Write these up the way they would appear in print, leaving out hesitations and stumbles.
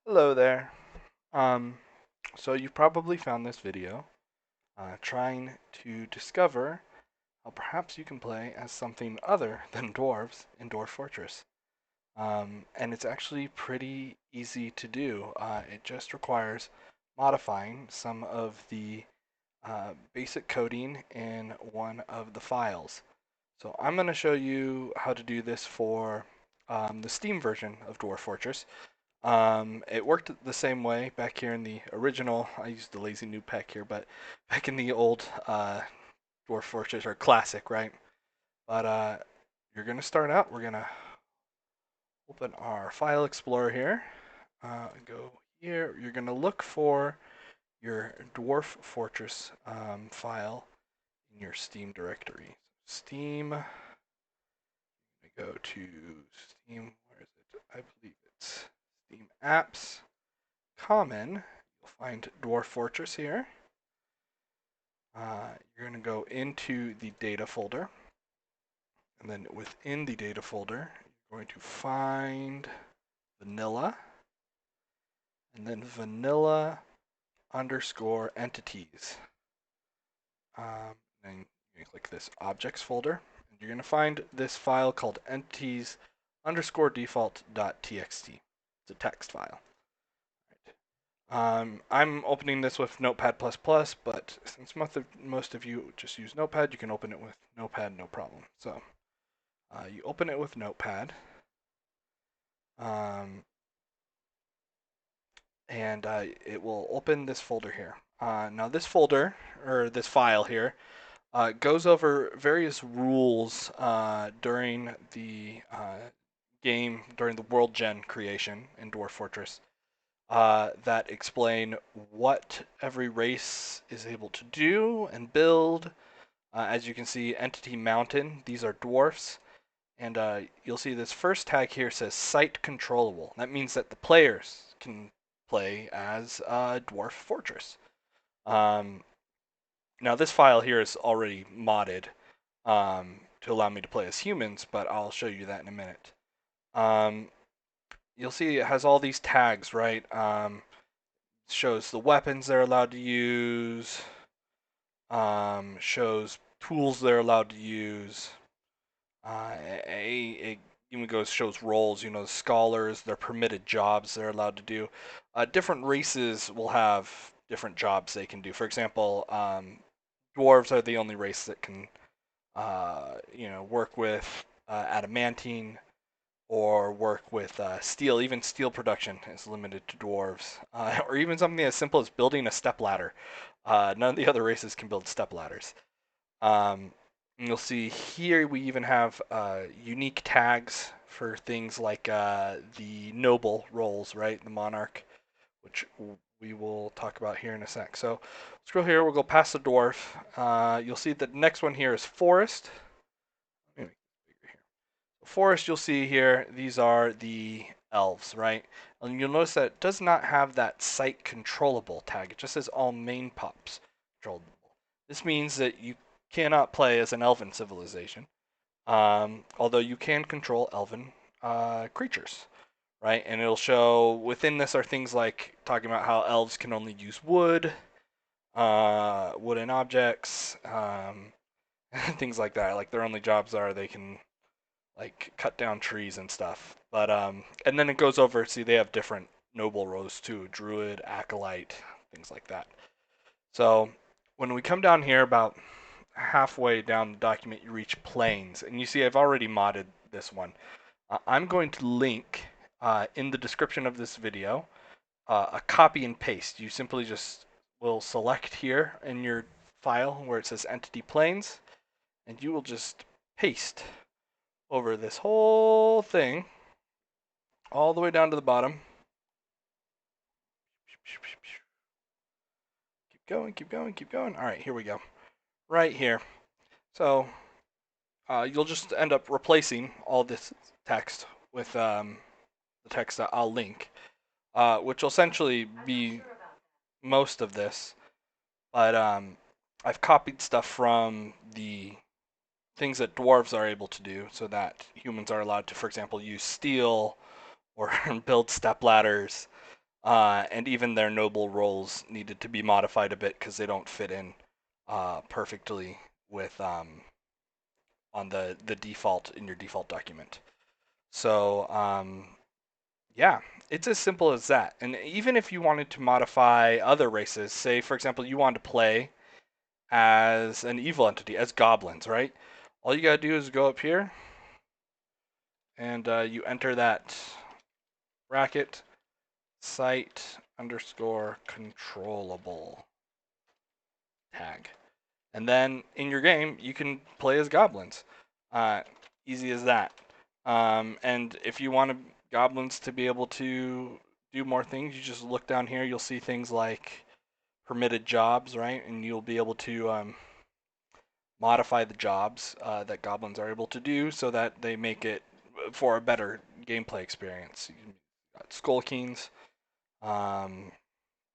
Hello there. Um, so you've probably found this video trying to discover how perhaps you can play as something other than dwarves in Dwarf Fortress. And it's actually pretty easy to do. It just requires modifying some of the basic coding in one of the files. So I'm going to show you how to do this for the Steam version of Dwarf Fortress. It worked the same way back here in the original. I used the lazy noob pack here, but back in the old Dwarf Fortress or classic, right? But you're gonna start out. We're gonna open our file explorer here. Go here. You're gonna look for your Dwarf Fortress file in your Steam directory. Steam. Go to Steam. Where is it? I believe it's Steam apps. Common, you'll find Dwarf Fortress here. You're going to go into the data folder, and then within the data folder, you're going to find vanilla, and then vanilla underscore entities. Then you can click this objects folder, and you're going to find this file called entities underscore default.txt. It's a text file. I'm opening this with Notepad++, but since most of you just use Notepad, you can open it with Notepad, no problem. So you open it with Notepad, um, and it will open this folder here. Now this folder, or this file here, goes over various rules during the game, during the world gen creation in Dwarf Fortress. That explain what every race is able to do and build. As you can see, Entity Mountain, these are dwarfs. And you'll see this first tag here says site controllable. That means that the players can play as Dwarf Fortress. Um, Now this file here is already modded to allow me to play as humans, but I'll show you that in a minute. You'll see it has all these tags, right? Shows the weapons they're allowed to use, shows tools they're allowed to use. It even shows roles, the scholars, their permitted jobs they're allowed to do. Different races will have different jobs they can do. For example, dwarves are the only race that can, work with adamantine or work with steel. Even steel production is limited to dwarves, or even something as simple as building a step ladder. None of the other races can build step ladders. You'll see here we even have unique tags for things like the noble roles, right? The monarch, which we will talk about here in a sec. So scroll here, we'll go past the dwarf. You'll see the next one here is forest. Forest, you'll see here, these are the elves, right? And you'll notice that it does not have that site controllable tag. It just says all main pops controllable. This means that you cannot play as an elven civilization, although you can control elven creatures, right? And it'll show within this are things like talking about how elves can only use wood, wooden objects, things like that. Like their only jobs are they can like cut down trees and stuff. But and then it goes over. See, they have different noble roles too: druid, acolyte, things like that. So when we come down here, about halfway down the document, you reach planes, and you see I've already modded this one. I'm going to link in the description of this video a copy and paste. You simply just will select here in your file where it says entity planes, and you will just paste over this whole thing all the way down to the bottom. Keep going, keep going, keep going. All right, here we go. Right here. So you'll just end up replacing all this text with the text that I'll link, which will essentially be most of this. But I've copied stuff from the things that dwarves are able to do so that humans are allowed to, for example, use steel or build step ladders. and even their noble roles needed to be modified a bit because they don't fit in perfectly with on the default in your default document. So yeah, it's as simple as that. And even if you wanted to modify other races, say for example you wanted to play as an evil entity, as goblins, right? All you gotta do is go up here and you enter that bracket site underscore controllable tag. And then in your game, you can play as goblins. Uh, Easy as that. And if you want goblins to be able to do more things, you just look down here. You'll see things like permitted jobs, right? And you'll be able to modify the jobs that goblins are able to do so that they make it for a better gameplay experience. You got Skull Kings, um,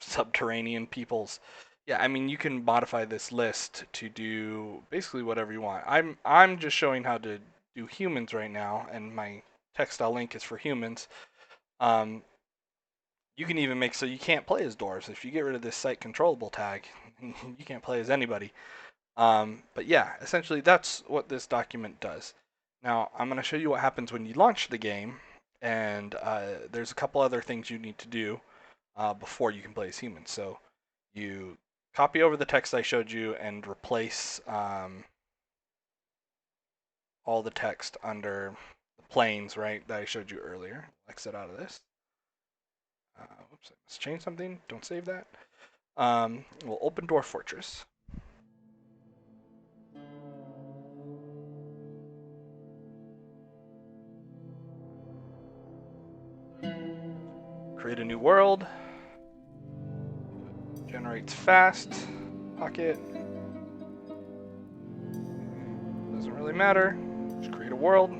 subterranean peoples. Yeah, I mean you can modify this list to do basically whatever you want. I'm just showing how to do humans right now, and my textile link is for humans. Um, you can even make so you can't play as dwarves if you get rid of this site controllable tag. You can't play as anybody. But yeah, essentially that's what this document does. Now I'm going to show you what happens when you launch the game, and there's a couple other things you need to do before you can play as humans. So you copy over the text I showed you and replace all the text under the planes, right, that I showed you earlier. Exit out of this. Whoops, I must change something. Don't save that. We'll open Dwarf Fortress. Create a new world. Generates fast. Pocket. Doesn't really matter. Just create a world.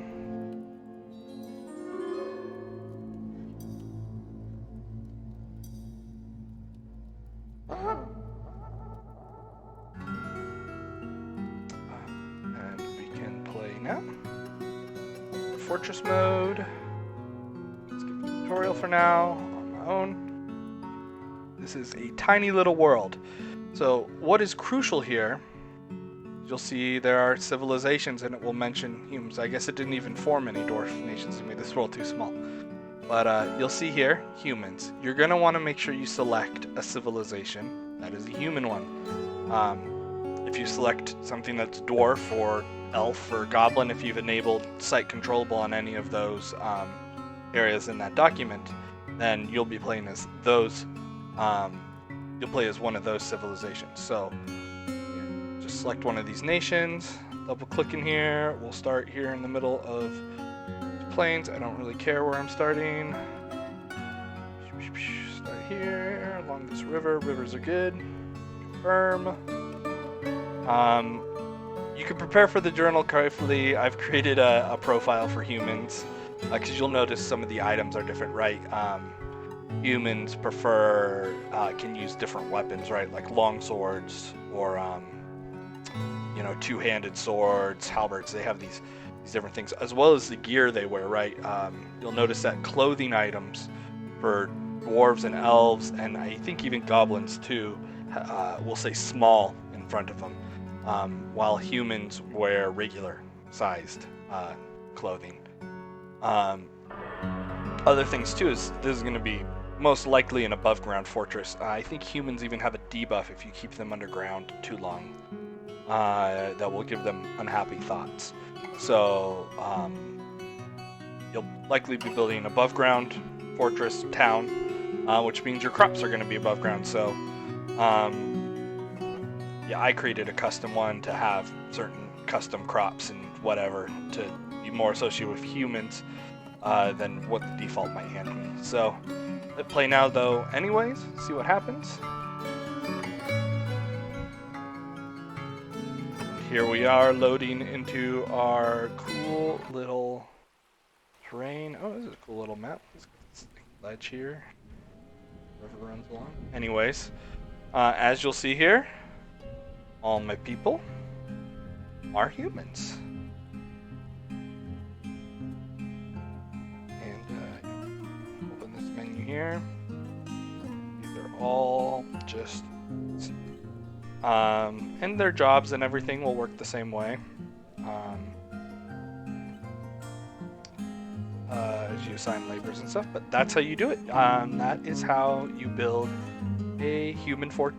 And we can play now. Fortress mode. Let's skip the tutorial for now on my own. This is a tiny little world. So what is crucial here, you'll see there are civilizations and it will mention humans. I guess it didn't even form any dwarf nations. It made this world too small. But you'll see here, humans. You're going to want to make sure you select a civilization that is a human one. If you select something that's dwarf or elf or goblin, if you've enabled site controllable on any of those areas in that document, then you'll be playing as those. You'll play as one of those civilizations. So just select one of these nations, double click in here. We'll start here in the middle of plains. I don't really care where I'm starting. Start here along this river. Rivers are good. Confirm. You can prepare for the journal carefully. I've created a profile for humans because you'll notice some of the items are different, right? Humans can use different weapons, right? Like long swords or two-handed swords, halberds. They have these different things, as well as the gear they wear, right? You'll notice that clothing items for dwarves and elves, and I think even goblins too, will say small in front of them, while humans wear regular-sized clothing. Other things too is this is going to be most likely an above-ground fortress. I think humans even have a debuff if you keep them underground too long. That will give them unhappy thoughts. So you'll likely be building an above-ground fortress town, which means your crops are going to be above ground. So yeah, I created a custom one to have certain custom crops and whatever to be more associated with humans than what the default might hand me. So let's play now though anyways, see what happens. Here we are loading into our cool little terrain. Oh, this is a cool little map. Let's get this ledge here. River runs along. Anyways, as you'll see here, all my people are humans. And open this menu here. all just and their jobs and everything will work the same way. As you assign labors and stuff, but that's how you do it. That is how you build a human fort.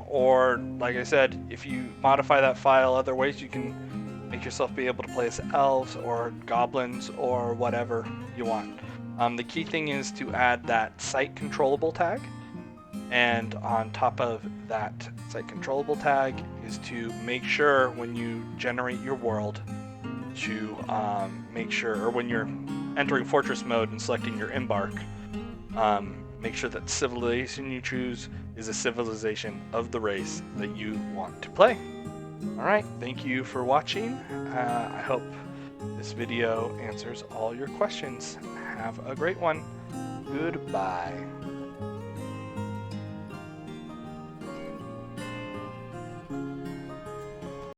Or, like I said, if you modify that file other ways, you can make yourself be able to play as elves or goblins or whatever you want. The key thing is to add that site controllable tag, and on top of that site controllable tag is to make sure when you generate your world to make sure, or when you're entering fortress mode and selecting your embark, make sure that civilization you choose is a civilization of the race that you want to play. Alright, thank you for watching. I hope this video answers all your questions. Have a great one. Goodbye.